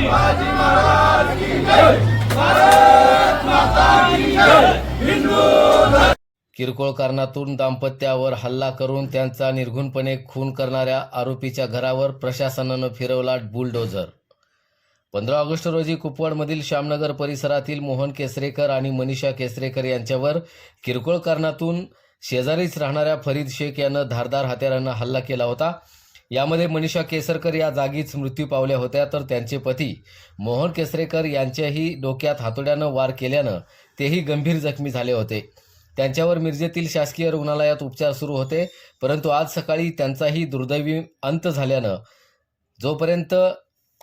शिवाजी महाराज की जय, भारत माता की जय, हिंदू। किरकोळ कारणातून दाम्पत्यावर हल्ला करून त्यांचा निर्घृणपणे खून करणाऱ्या आरोपीच्या घरावर प्रशासनानं फिरवला बुलडोझर। 15 ऑगस्ट रोजी कुपवाडमधील श्यामनगर परिसरातील मोहन केसरेकर आणि मनीषा केसरेकर यांच्यावर किरकोळ कारणातून शेजारीच राहणाऱ्या फरीद शेख यानं धारदार हत्यारानं हल्ला केला होता। यामध्ये मनीषा केसरकर या जागीच मृत्यू पावल्या होत्या, तर त्यांचे पती मोहन केसरेकर यांच्याही डोक्यात हातोड्यानं वार केल्यानं तेही गंभीर जखमी झाले होते। त्यांच्यावर मिरजेतील शासकीय रुग्णालयात उपचार सुरू होते, परंतु आज सकाळी त्यांचाही दुर्दैवी अंत झाल्यानं जोपर्यंत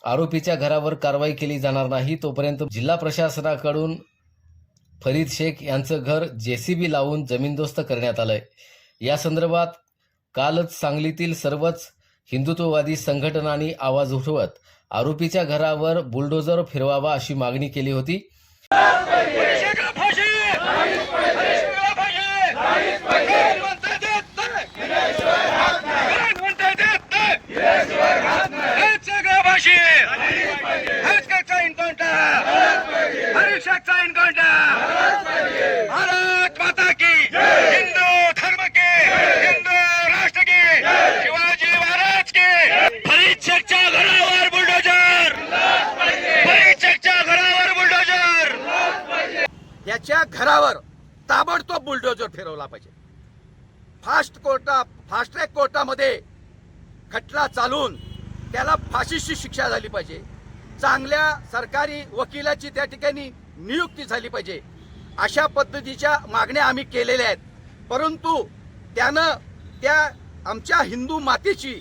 आरोपीच्या घरावर कारवाई केली जाणार नाही तोपर्यंत जिल्हा प्रशासनाकडून फरीद शेख यांचं घर जेसीबी लावून जमीनदोस्त करण्यात आलंय। या संदर्भात कालच सांगलीतील सर्वच हिंदुत्ववादी संघटनांनी आवाज उठवत आरोपीच्या घरावर बुलडोझर फिरवावा अशी मागणी केली होती। भारत माता की, हिंदू धर्म के, हिंदू राष्ट्र की, शिवाजी महाराज के। फरीद शेखच्या घरावर बुलडोझर, फरीद शेखच्या घरावर बुलडोझर। याच्या घरावर ताबडतोब बुलडोझर फिरवला पाहिजे। फास्ट ट्रॅक कोर्टामध्ये खटला चालून त्याला फाशीची शिक्षा झाली पाहिजे। चांगल्या सरकारी वकिलाची त्या ठिकाणी नियुक्ती झाली पाहिजे। अशा पद्धतीच्या मागण्या आम्ही केलेल्या आहेत, परंतु त्यानं त्या आमच्या हिंदू मातेची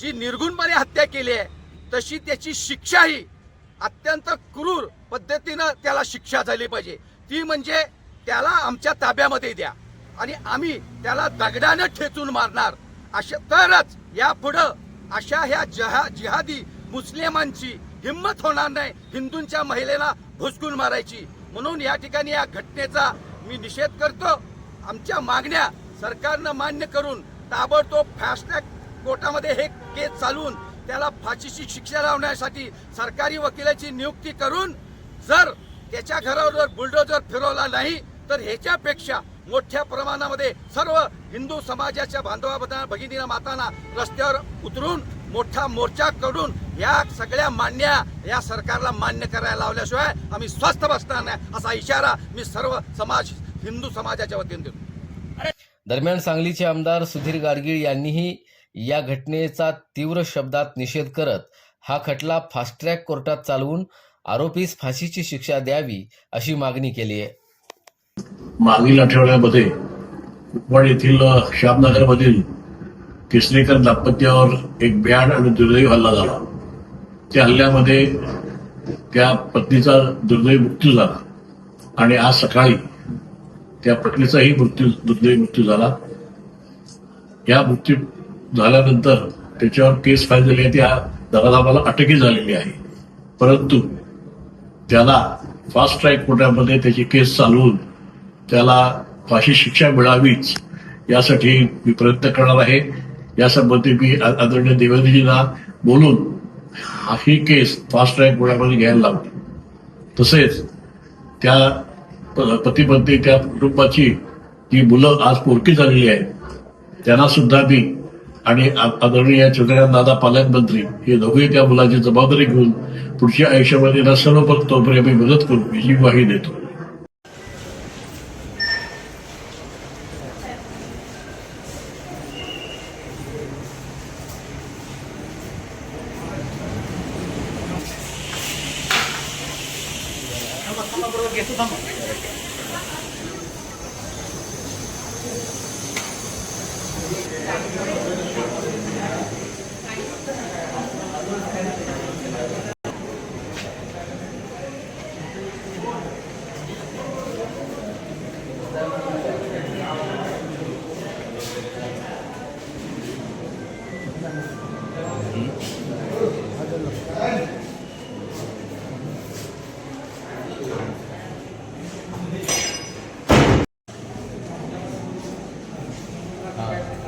जी निर्घृणपणे हत्या केली आहे तशी त्याची शिक्षाही अत्यंत क्रूर पद्धतीनं त्याला शिक्षा झाली पाहिजे। ती म्हणजे त्याला आमच्या ताब्यामध्ये द्या आणि आम्ही त्याला दगडानं ठेचून मारणार, अशा तरच यापुढं अशा ह्या जिहादी मुस्लिमांची हिम्मत होणार नाही हिंदूंच्या महिलेला भुसकून मारायची। म्हणून या ठिकाणी या घटनेचा मी निषेध करतो। आमच्या मागण्या सरकारनं मान्य करून ताबडतोब फास्ट ट्रॅक कोर्टामध्ये हे केस चालवून त्याला फाशीची शिक्षा लावण्यासाठी सरकारी वकिलाची नियुक्ती करून जर त्याच्या घरावर बुलडोझर फिरवला नाही तर ह्याच्यापेक्षा मोठ्या प्रमाणामध्ये सर्व हिंदू समाजाच्या बांधवा भगिनींना मातांना रस्त्यावर उतरून मोठा मोर्चा करून या सगळ्या मान्य या सरकारला मान्य करायला लावल्याशिवाय आम्ही स्वस्थ बसणार नाही असा इशारा मी सर्व हिंदू समाजाच्या वतीने देतो। दरम्यान सांगलीचे आमदार सुधीर गाडगीळ यांनीही या घटनेचा तीव्र शब्दात निषेध करत हा खटला फास्ट ट्रॅक कोर्टात चालवून आरोपीस फाशीची शिक्षा द्यावी अशी मागणी केली आहे। मागील आठवड्यामध्ये कुपवाड येथील श्यामनगरमधील केसरेकर दाम्पत्यावर एक भ्याड आणि दुर्दैवी हल्ला झाला। त्या हल्ल्यामध्ये त्या पत्नीचा दुर्दैवी मृत्यू झाला आणि आज सकाळी त्या पत्नीचाही दुर्दैवी मृत्यू झाला। या मृत्यू झाल्यानंतर त्याच्यावर केस फाईल झाली आहे, त्या दराला अटकही झालेली आहे, परंतु त्याला फास्ट ट्रॅक कोर्टामध्ये त्याची केस चालवून त्याला फाशी शिक्षा मिळावीच यासाठी मी प्रयत्न करणार आहे। यासंबंधी मी आदरणीय देवेंद्रजींना बोलून ही केस फास्ट ट्रॅक कोर्टामध्ये घ्यायला लावली। तसेच त्या पती पत्नी त्या कुटुंबाची जी मुलं आज पोरकी झालेली आहेत त्यांना सुद्धा मी आणि आदरणीय चंद्रकांत दादा पालकमंत्री हे दोघेही त्या मुलाची जबाबदारी घेऊन पुढच्या आयुष्यामध्ये ना सर्वतोपरी आम्ही मदत करू याची ग्वाही देतो।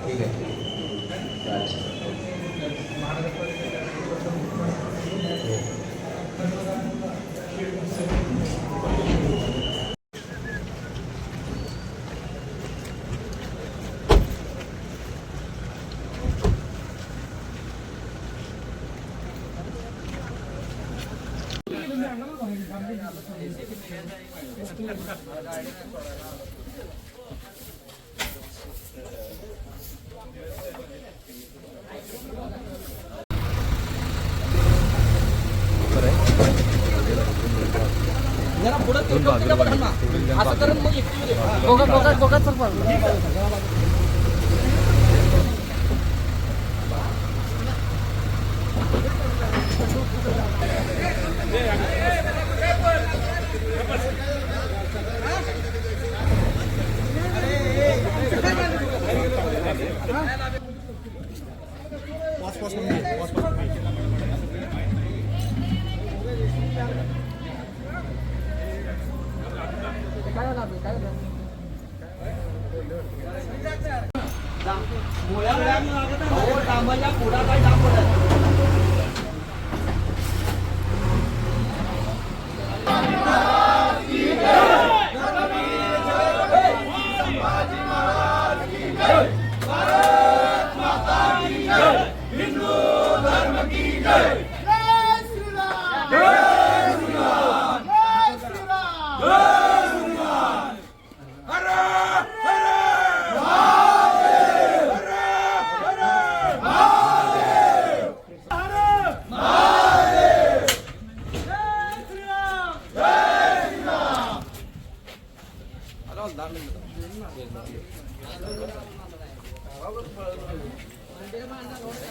ठीक आहे।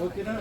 ओके ना